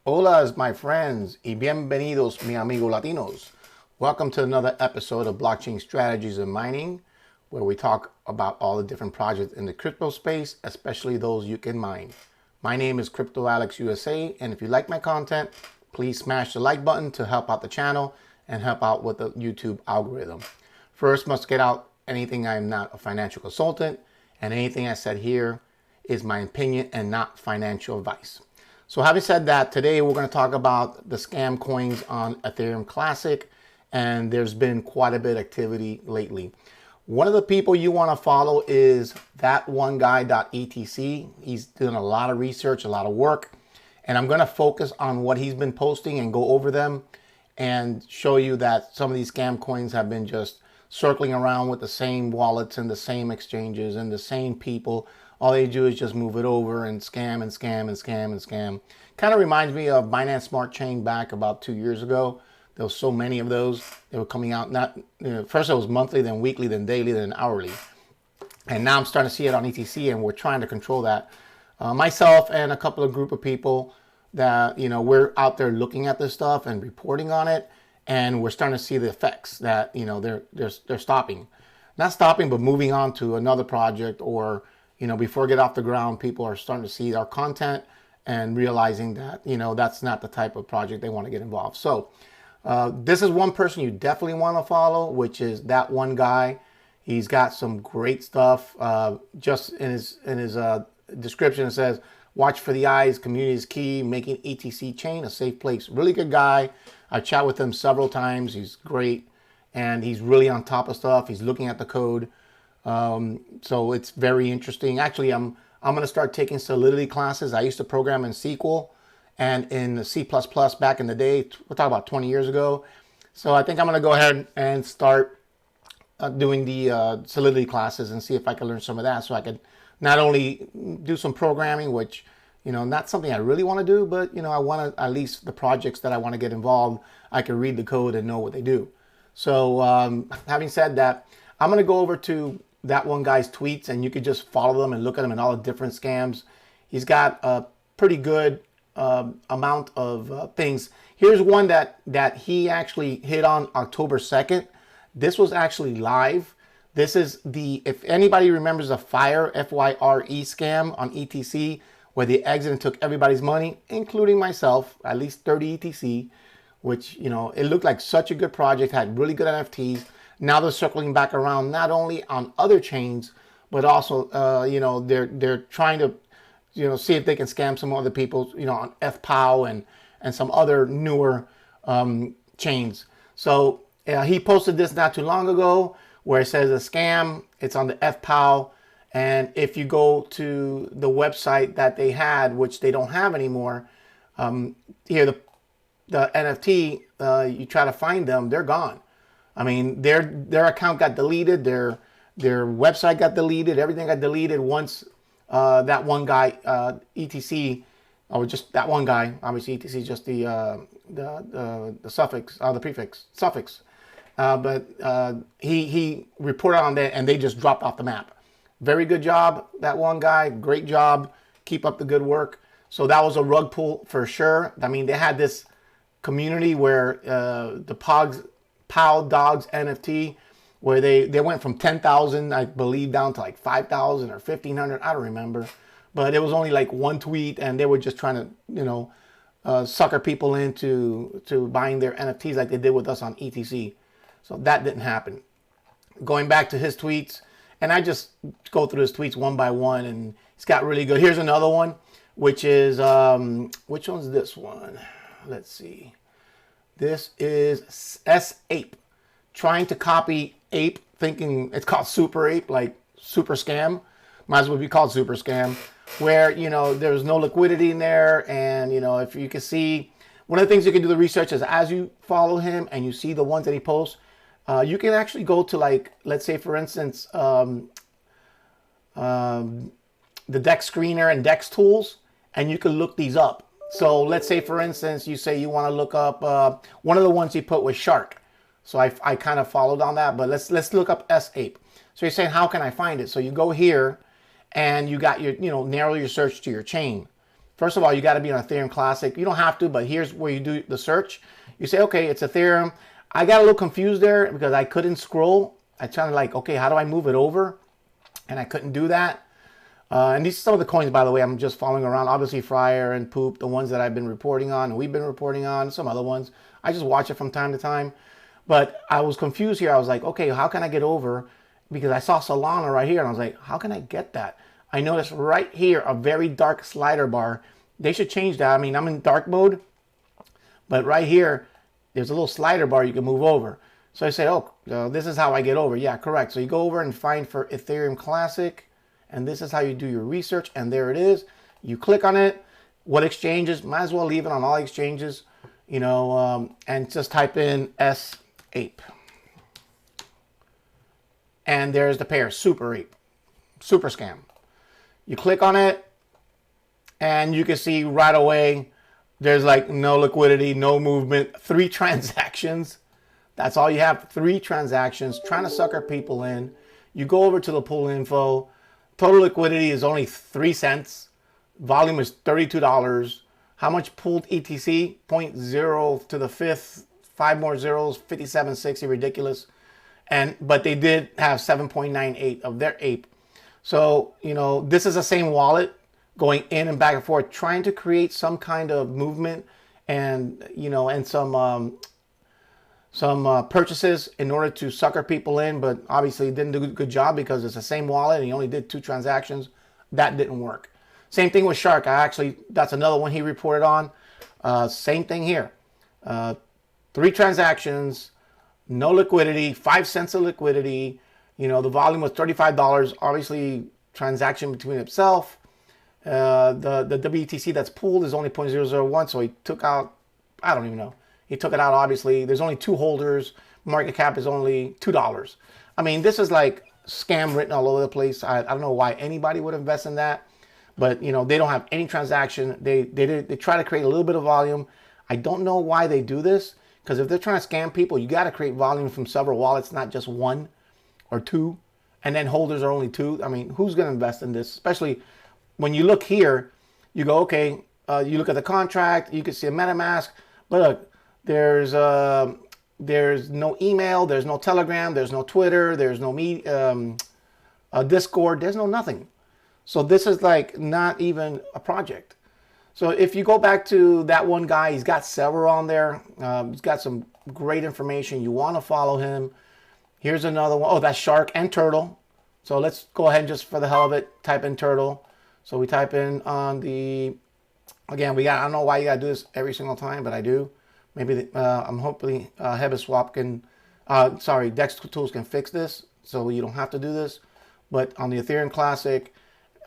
Hola, my friends, y bienvenidos, mi amigo latinos. Welcome to another episode of Blockchain Strategies and Mining, where we talk about all the different projects in the crypto space, especially those you can mine. My name is Crypto Alex USA, and if you like my content, please smash the like button to help out the channel and help out with the YouTube algorithm. First, must get out anything. I'm not a financial consultant, and anything I said here is my opinion and not financial advice. So having said that, today we're going to talk about the scam coins on Ethereum Classic, and there's been quite a bit of activity lately. One of the people you want to follow is thatoneguy.etc. He's doing a lot of research, a lot of work, and I'm going to focus on what he's been posting and go over them and show you that some of these scam coins have been just circling around with the same wallets and the same exchanges and the same people. All they do is just move it over and scam and scam and scam and scam. Kind of reminds me of Binance Smart Chain back about 2 years ago. There was so many of those. They were coming out, first it was monthly, then weekly, then daily, then hourly. And now I'm starting to see it on ETC, and we're trying to control that. Myself and a couple of group of people that, we're out there looking at this stuff and reporting on it. And we're starting to see the effects that, they're stopping. Not stopping, but moving on to another project, or, before it get off the ground, people are starting to see our content and realizing that, that's not the type of project they want to get involved. So this is one person you definitely want to follow, which is that one guy. He's got some great stuff. Just in his description, it says, "Watch for the eyes, community is key, making ETC chain a safe place." Really good guy. I chat with him several times. He's great, and he's really on top of stuff. He's looking at the code. So it's very interesting. Actually, I'm going to start taking Solidity classes. I used to program in SQL and in C++ back in the day. We're talking about 20 years ago. So I think I'm going to go ahead and start doing the Solidity classes and see if I can learn some of that, so I could not only do some programming, which, not something I really want to do, but, I want to, at least the projects that I want to get involved, I can read the code and know what they do. So having said that, I'm going to go over to that one guy's tweets, and you could just follow them and look at them and all the different scams. He's got a pretty good amount of things. Here's one that he actually hit on October 2nd. This was actually live. This is if anybody remembers the FIRE, F-Y-R-E scam on ETC, where they exited and took everybody's money, including myself, at least 30 ETC, which, it looked like such a good project, had really good NFTs. Now they're circling back around, not only on other chains, but also, they're trying to, see if they can scam some other people, on FPOW and some other newer chains. So he posted this not too long ago, where it says a scam. It's on the FPOW. And if you go to the website that they had, which they don't have anymore, here the NFT, you try to find them, they're gone. I mean, their account got deleted, their website got deleted, everything got deleted once that one guy, ETC, or just that one guy, obviously ETC is just the suffix, the prefix, suffix. But he reported on that, and they just dropped off the map. Very good job, that one guy. Great job. Keep up the good work. So that was a rug pull for sure. I mean, they had this community where the POW Dogs NFT, where they went from 10,000, I believe, down to like 5,000 or 1,500. I don't remember. But it was only like one tweet, and they were just trying to, sucker people into buying their NFTs like they did with us on ETC. So that didn't happen. Going back to his tweets, and I just go through his tweets one by one, and he's got really good. Here's another one, which is, which one's this one? Let's see. This is S-Ape, trying to copy Ape, thinking it's called Super Ape, like Super Scam. Might as well be called Super Scam, where, there's no liquidity in there. And, if you can see, one of the things you can do the research is, as you follow him and you see the ones that he posts, you can actually go to, like, let's say, for instance, the Dex Screener and Dex Tools, and you can look these up. So let's say, for instance, you say you want to look up, one of the ones he put was Shark. So I kind of followed on that, but let's look up S-Ape. So you're saying, how can I find it? So you go here, and you got your, narrow your search to your chain. First of all, you got to be on Ethereum Classic. You don't have to, but here's where you do the search. You say, okay, it's Ethereum. I got a little confused there because I couldn't scroll. I tried to like, okay, how do I move it over? And I couldn't do that. And these are some of the coins, by the way, I'm just following around. Obviously, Fryer and Poop, the ones that I've been reporting on, and we've been reporting on, some other ones. I just watch it from time to time. But I was confused here. I was like, okay, how can I get over? Because I saw Solana right here, and I was like, how can I get that? I noticed right here a very dark slider bar. They should change that. I mean, I'm in dark mode, but right here, there's a little slider bar you can move over. So I say, oh, this is how I get over. Yeah, correct. So you go over and find for Ethereum Classic, and this is how you do your research, and there it is. You click on it. What exchanges? Might as well leave it on all exchanges, you know, and just type in S-Ape. And there's the pair, Super Ape, Super Scam. You click on it, and you can see right away, there's like no liquidity, no movement, 3 transactions. That's all you have, 3 transactions, trying to sucker people in. You go over to the pool info. Total liquidity is only 3 cents. Volume is $32. How much pooled ETC? 0.0 to the 5th, 5 more zeros, 57.60, ridiculous. But they did have 7.98 of their ape. So, you know, this is the same wallet going in and back and forth, trying to create some kind of movement and, you know, and some purchases in order to sucker people in. But obviously it didn't do a good job because it's the same wallet and he only did 2 transactions. That didn't work. Same thing with Shark. That's another one he reported on. Same thing here. 3 transactions, no liquidity, 5 cents of liquidity. You know, the volume was $35. Obviously, transaction between itself. The WTC that's pooled is only 0.001, so he took out, I don't even know. He took it out, obviously. There's only 2 holders. Market cap is only $2. I mean, this is like scam written all over the place. I don't know why anybody would invest in that. But, you know, they don't have any transaction. They try to create a little bit of volume. I don't know why they do this. Because if they're trying to scam people, you got to create volume from several wallets, not just 1 or 2. And then holders are only 2. I mean, who's going to invest in this? Especially when you look here, you go, okay, you look at the contract, you can see a MetaMask. But look, there's no email, there's no Telegram, there's no Twitter, there's no Discord, there's no nothing. So this is like not even a project. So if you go back to that one guy, he's got several on there. He's got some great information. You want to follow him. Here's another one. Oh, that's Shark and Turtle. So let's go ahead and just for the hell of it, type in Turtle. So we type in on the, again, I don't know why you got to do this every single time, but I do. Maybe I'm hoping Hebeswap can, Dex Tools can fix this so you don't have to do this. But on the Ethereum Classic,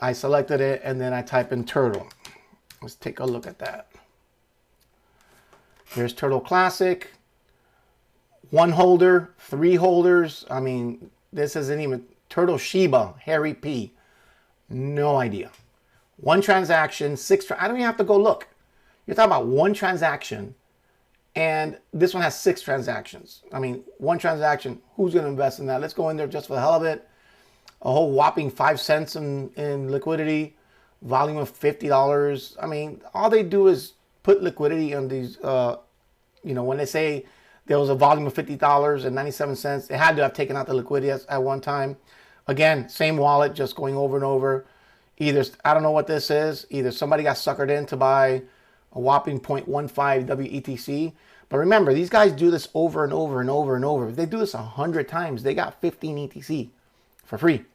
I selected it and then I type in Turtle. Let's take a look at that. Here's Turtle Classic. 1 holder, 3 holders. I mean, this isn't even Turtle Shiba, Harry P. No idea. 1 transaction, 6. I don't even have to go look. You're talking about 1 transaction, and this one has 6 transactions. I mean, 1 transaction. Who's going to invest in that? Let's go in there just for the hell of it. A whole whopping 5 cents in liquidity. Volume of $50. I mean, all they do is put liquidity on these, you know, when they say there was a volume of $50.97, they had to have taken out the liquidity at one time. Again, same wallet, just going over and over. Either, I don't know what this is. Either somebody got suckered in to buy a whopping 0.15 WETC. But remember, these guys do this over and over and over and over. If they do this 100 times, they got 15 ETC for free.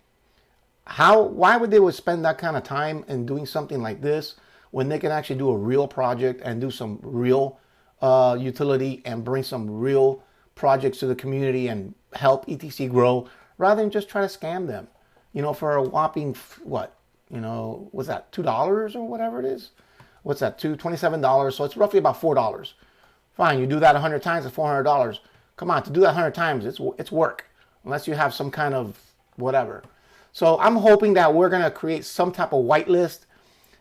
Why would they spend that kind of time in doing something like this when they can actually do a real project and do some real utility and bring some real projects to the community and help ETC grow rather than just try to scam them, you know, for a whopping, what, you know, what's that, $2 or whatever it is? What's that, $27? So it's roughly about $4. Fine, you do that 100 times at $400. Come on, to do that 100 times, it's work, unless you have some kind of whatever. So I'm hoping that we're going to create some type of whitelist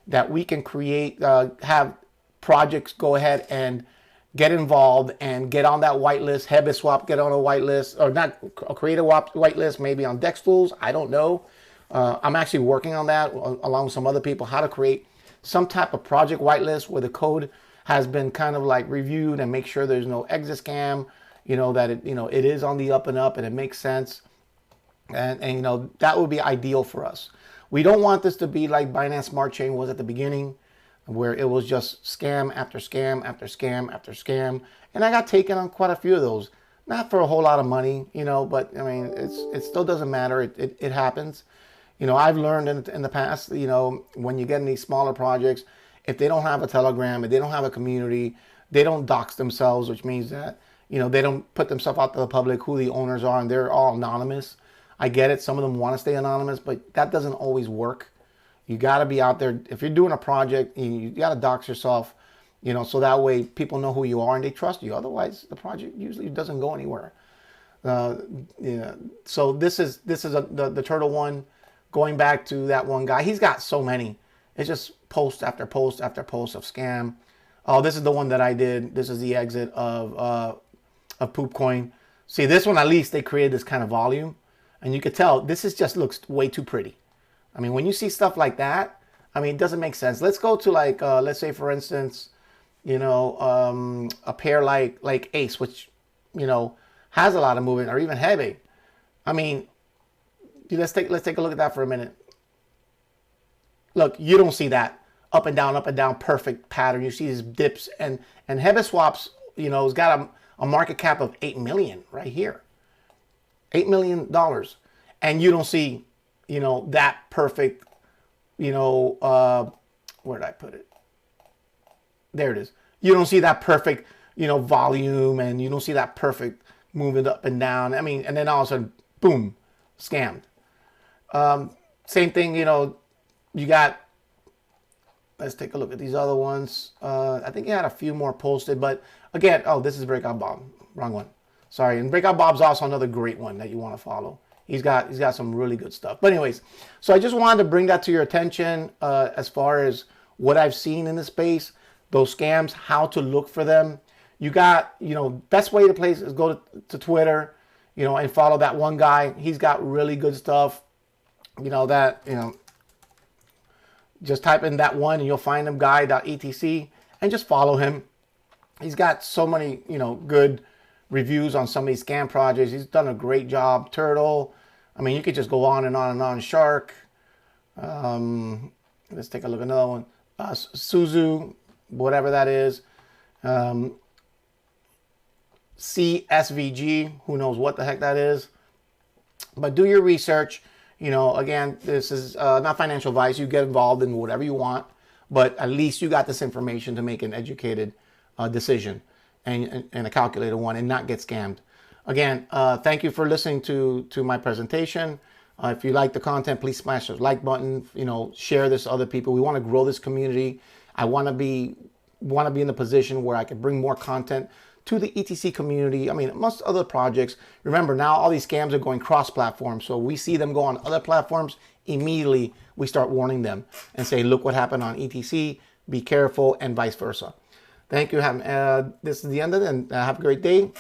that we can create, have projects go ahead and get involved and get on that whitelist. Hebeswap get on a whitelist, or not, create a whitelist maybe on Dex Tools. I don't know. I'm actually working on that along with some other people, how to create some type of project whitelist where the code has been kind of like reviewed and make sure there's no exit scam, you know, that it, you know, it is on the up and up and it makes sense. And you know, that would be ideal for us. We don't want this to be like Binance Smart Chain was at the beginning, where it was just scam after scam after scam after scam. And I got taken on quite a few of those. Not for a whole lot of money, you know, but I mean, it still doesn't matter. It happens. You know, I've learned in the past, you know, when you get in these smaller projects, if they don't have a Telegram, if they don't have a community, they don't dox themselves, which means that, you know, they don't put themselves out to the public who the owners are, and they're all anonymous. I get it. Some of them want to stay anonymous, but that doesn't always work. You got to be out there. If you're doing a project, you got to dox yourself, you know, so that way people know who you are and they trust you. Otherwise, the project usually doesn't go anywhere. Yeah. So this is the turtle one. Going back to that one guy, he's got so many. It's just post after post after post of scam. Oh, this is the one that I did. This is the exit of Poopcoin. See, this one at least they created this kind of volume, and you could tell this is just looks way too pretty. I mean, when you see stuff like that, I mean, it doesn't make sense. Let's go to like, let's say for instance, you know, a pair like Ace, which, you know, has a lot of movement, or even Hebe. I mean, let's take a look at that for a minute. Look, you don't see that up and down perfect pattern. You see these dips, and Hebe Swaps, you know, has got a market cap of 8 million right here, $8 million, and you don't see, you know, that perfect, you know, where did I put it? There it is. You don't see that perfect, you know, volume, and you don't see that perfect moving up and down. I mean, and then all of a sudden, boom, scammed. Same thing, you know, you got, let's take a look at these other ones. I think you had a few more posted, but again, oh, this is Breakout Bob. Wrong one. Sorry. And Breakout Bob's also another great one that you want to follow. He's got some really good stuff. But anyways, so I just wanted to bring that to your attention as far as what I've seen in the space, those scams, how to look for them. You got, you know, best way to play is go to Twitter, you know, and follow that one guy. He's got really good stuff. You know, that, you know, just type in that one and you'll find him, guy.etc, and just follow him. He's got so many, you know, good reviews on some of these scam projects. He's done a great job. Turtle. I mean, you could just go on and on and on. Shark. Let's take a look at another one. Suzu, whatever that is. CSVG, who knows what the heck that is. But do your research. You know, again, this is not financial advice. You get involved in whatever you want, but at least you got this information to make an educated decision and a calculated one, and not get scammed. Again, thank you for listening to my presentation. If you like the content, please smash the like button. You know, share this to other people. We want to grow this community. I want to be in a position where I can bring more content to the ETC community. I mean, most other projects. Remember, now all these scams are going cross-platform. So we see them go on other platforms, immediately we start warning them and say, look what happened on ETC, be careful, and vice versa. Thank you. This is the end of it, and have a great day.